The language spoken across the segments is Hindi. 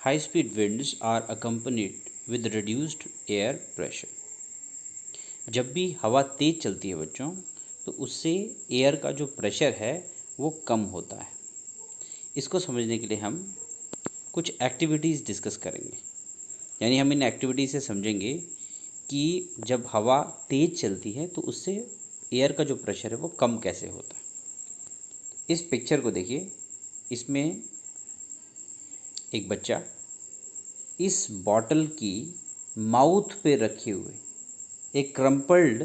High speed winds are accompanied with reduced air pressure. जब भी हवा तेज चलती है बच्चों, तो उससे एयर का जो प्रेशर है वो कम होता है। इसको समझने के लिए हम कुछ एक्टिविटीज़ डिस्कस करेंगे। यानी हम इन एक्टिविटी से समझेंगे कि जब हवा तेज चलती है तो उससे एयर का जो प्रेशर है वो कम कैसे होता है। इस पिक्चर को देखिए, इसमें एक बच्चा इस बॉटल की माउथ पे रखे हुए एक क्रम्पल्ड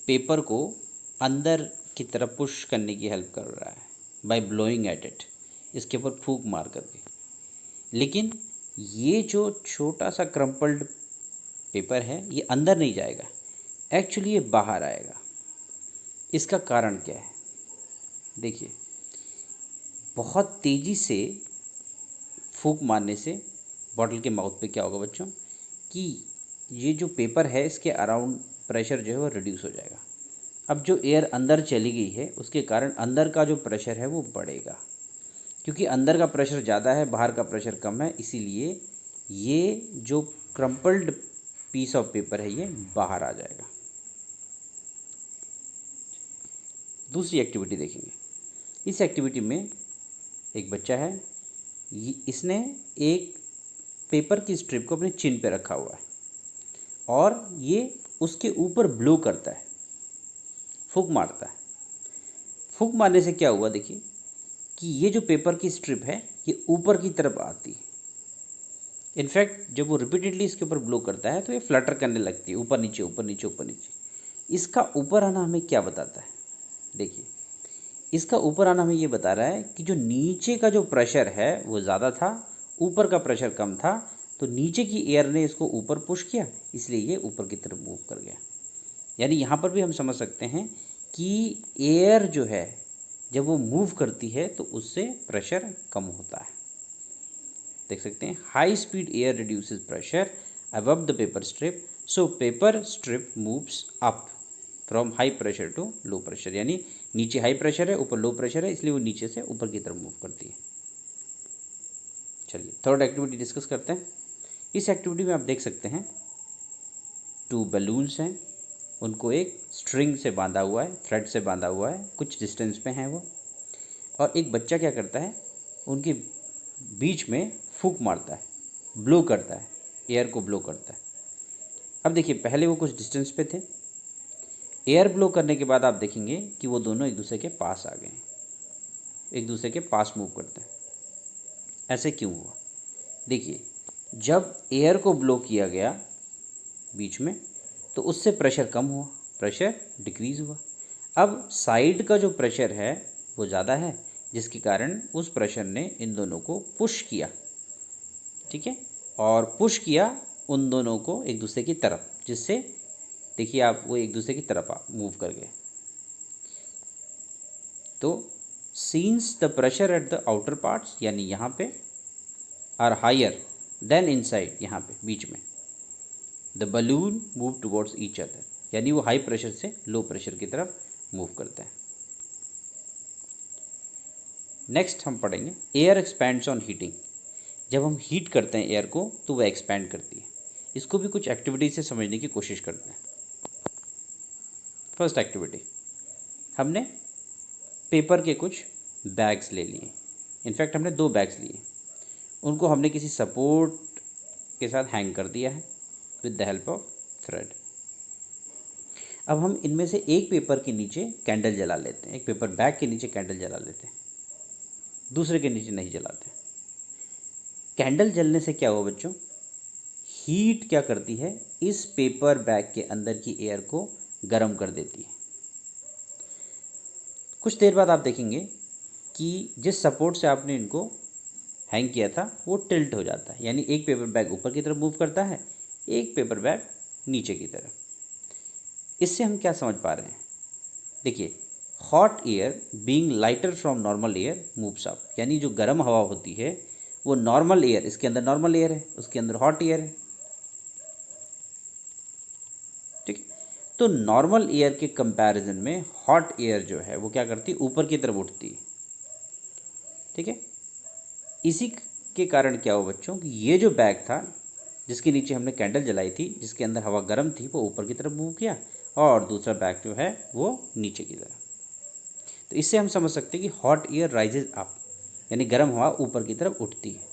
पेपर को अंदर की तरफ पुश करने की हेल्प कर रहा है बाय ब्लोइंग एट इट, इसके ऊपर फूंक मार करके। लेकिन ये जो छोटा सा क्रम्पल्ड पेपर है ये अंदर नहीं जाएगा, एक्चुअली ये बाहर आएगा। इसका कारण क्या है? देखिए, बहुत तेज़ी से फूंक मारने से बॉटल के माउथ पे क्या होगा बच्चों कि ये जो पेपर है इसके अराउंड प्रेशर जो है वो रिड्यूस हो जाएगा। अब जो एयर अंदर चली गई है उसके कारण अंदर का जो प्रेशर है वो बढ़ेगा, क्योंकि अंदर का प्रेशर ज़्यादा है, बाहर का प्रेशर कम है, इसीलिए ये जो क्रम्पल्ड पीस ऑफ पेपर है ये बाहर आ जाएगा। दूसरी एक्टिविटी देखेंगे। इस एक्टिविटी में एक बच्चा है, इसने एक पेपर की स्ट्रिप को अपने चिन पे रखा हुआ है और ये उसके ऊपर ब्लो करता है, फूंक मारता है। फूंक मारने से क्या हुआ देखिए कि ये जो पेपर की स्ट्रिप है ये ऊपर की तरफ आती है। इनफैक्ट जब वो रिपीटेडली इसके ऊपर ब्लो करता है तो ये फ्लटर करने लगती है, ऊपर नीचे ऊपर नीचे ऊपर नीचे। इसका ऊपर आना हमें क्या बताता है? देखिए, इसका ऊपर आना हमें ये बता रहा है कि जो नीचे का जो प्रेशर है वो ज़्यादा था, ऊपर का प्रेशर कम था, तो नीचे की एयर ने इसको ऊपर पुश किया, इसलिए ये ऊपर की तरफ मूव कर गया। यानी यहाँ पर भी हम समझ सकते हैं कि एयर जो है जब वो मूव करती है तो उससे प्रेशर कम होता है। देख सकते हैं, high speed air reduces pressure above the paper strip, so paper strip moves up from high pressure to low pressure. यानी नीचे हाई प्रेशर है, ऊपर लो प्रेशर है, इसलिए वो नीचे से ऊपर की तरफ मूव करती है। चलिए थर्ड एक्टिविटी डिस्कस करते हैं। इस एक्टिविटी में आप देख सकते हैं 2 बलून्स हैं, उनको एक स्ट्रिंग से बांधा हुआ है, थ्रेड से बांधा हुआ है, कुछ डिस्टेंस पे हैं वो। और एक बच्चा क्या करता है, उनके बीच में फूंक मारता है, ब्लो करता है, एयर को ब्लो करता है। अब देखिए, पहले वो कुछ डिस्टेंस पे थे, एयर ब्लो करने के बाद आप देखेंगे कि वो दोनों एक दूसरे के पास आ गए, एक दूसरे के पास मूव करते हैं। ऐसे क्यों हुआ? देखिए, जब एयर को ब्लो किया गया बीच में तो उससे प्रेशर कम हुआ, प्रेशर डिक्रीज़ हुआ। अब साइड का जो प्रेशर है वो ज़्यादा है, जिसके कारण उस प्रेशर ने इन दोनों को पुश किया, ठीक है, और पुश किया उन दोनों को एक दूसरे की तरफ, जिससे देखिए आप वो एक दूसरे की तरफ मूव कर गए। तो since the pressure at the outer parts, यानी यहाँ पे, आर हायर देन इनसाइड, यहाँ पे बीच में, the balloon move towards each other, यानी वो हाई प्रेशर से लो प्रेशर की तरफ मूव करते हैं। नेक्स्ट हम पढ़ेंगे एयर एक्सपैंड्स ऑन हीटिंग। जब हम हीट करते हैं एयर को तो वह एक्सपैंड करती है। इसको भी कुछ एक्टिविटी से समझने की कोशिश करते हैं। फर्स्ट एक्टिविटी, हमने पेपर के कुछ बैग्स ले लिए। इनफैक्ट हमने 2 बैग्स लिए, उनको हमने किसी सपोर्ट के साथ हैंग कर दिया है with the help of thread. अब हम इनमें से एक पेपर के नीचे कैंडल जला लेते हैं, एक पेपर बैग के नीचे कैंडल जला लेते हैं, दूसरे के नीचे नहीं जलाते। कैंडल जलने से क्या हुआ बच्चों? हीट क्या करती है, इस पेपर बैग के अंदर की एयर को गर्म कर देती है। कुछ देर बाद आप देखेंगे कि जिस सपोर्ट से आपने इनको हैंग किया था वो टिल्ट हो जाता है, यानी एक पेपर बैग ऊपर की तरफ मूव करता है, एक पेपर बैग नीचे की तरफ। इससे हम क्या समझ पा रहे हैं? देखिए, hot air being lighter from normal air moves up, यानी जो गर्म हवा होती है वो नॉर्मल एयर, इसके अंदर नॉर्मल एयर है, उसके अंदर हॉट एयर है, ठीक है। तो नॉर्मल एयर के कंपैरिजन में हॉट एयर जो है वो क्या करती है, ऊपर की तरफ उठती है। ठीक है, इसी के कारण क्या हुआ बच्चों कि ये जो बैग था जिसके नीचे हमने कैंडल जलाई थी, जिसके अंदर हवा गर्म थी, वो ऊपर की तरफ मूव किया और दूसरा बैग जो है वो नीचे की तरफ। तो इससे हम समझ सकते हैं कि हॉट एयर राइजेज अप, यानी गर्म हवा ऊपर की तरफ उठती है।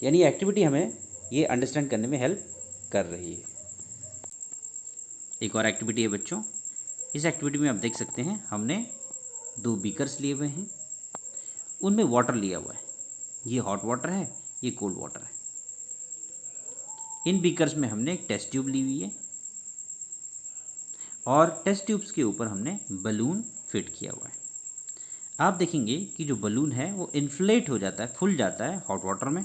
यानी ये एक्टिविटी हमें ये अंडरस्टैंड करने में हेल्प कर रही है। एक और एक्टिविटी है बच्चों, इस एक्टिविटी में आप देख सकते हैं हमने 2 बीकर्स लिए हुए हैं, उनमें वाटर लिया हुआ है। ये हॉट वाटर है, ये कोल्ड वाटर है। इन बीकर्स में हमने एक टेस्ट ट्यूब ली हुई है और टेस्ट ट्यूब्स के ऊपर हमने बलून फिट किया हुआ है। आप देखेंगे कि जो बलून है वो इन्फ्लेट हो जाता है, फूल जाता है हॉट वाटर में,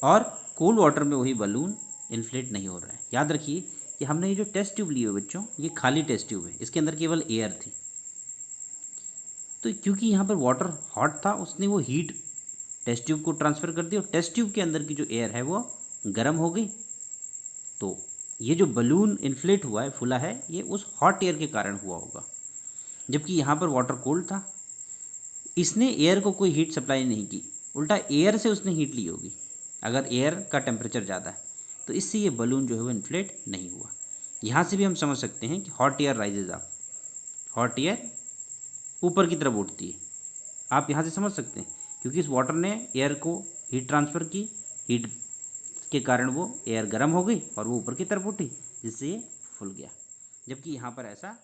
और कोल्ड वाटर में वही बलून इन्फ्लेट नहीं हो रहा है। याद रखिए कि हमने ये जो टेस्ट ट्यूब ली हुई बच्चों, ये खाली टेस्ट ट्यूब है, इसके अंदर केवल एयर थी। तो क्योंकि यहाँ पर वाटर हॉट था, उसने वो हीट टेस्ट ट्यूब को ट्रांसफ़र कर दी और टेस्ट ट्यूब के अंदर की जो एयर है वो गर्म हो गई। तो ये जो बलून इन्फ्लेट हुआ है, फूला है, ये उस हॉट एयर के कारण हुआ होगा। जबकि यहाँ पर वाटर कोल्ड था, इसने एयर को कोई हीट सप्लाई नहीं की, उल्टा एयर से उसने हीट ली होगी। अगर एयर का टेम्परेचर ज़्यादा है तो इससे ये बलून जो है वो इन्फ्लेट नहीं हुआ। यहाँ से भी हम समझ सकते हैं कि hot air rises up, hot air ऊपर की तरफ उठती है। आप यहाँ से समझ सकते हैं क्योंकि इस वाटर ने एयर को हीट ट्रांसफ़र की, हीट के कारण वो एयर गर्म हो गई और वो ऊपर की तरफ उठी, जिससे ये फूल गया। जबकि यहाँ पर ऐसा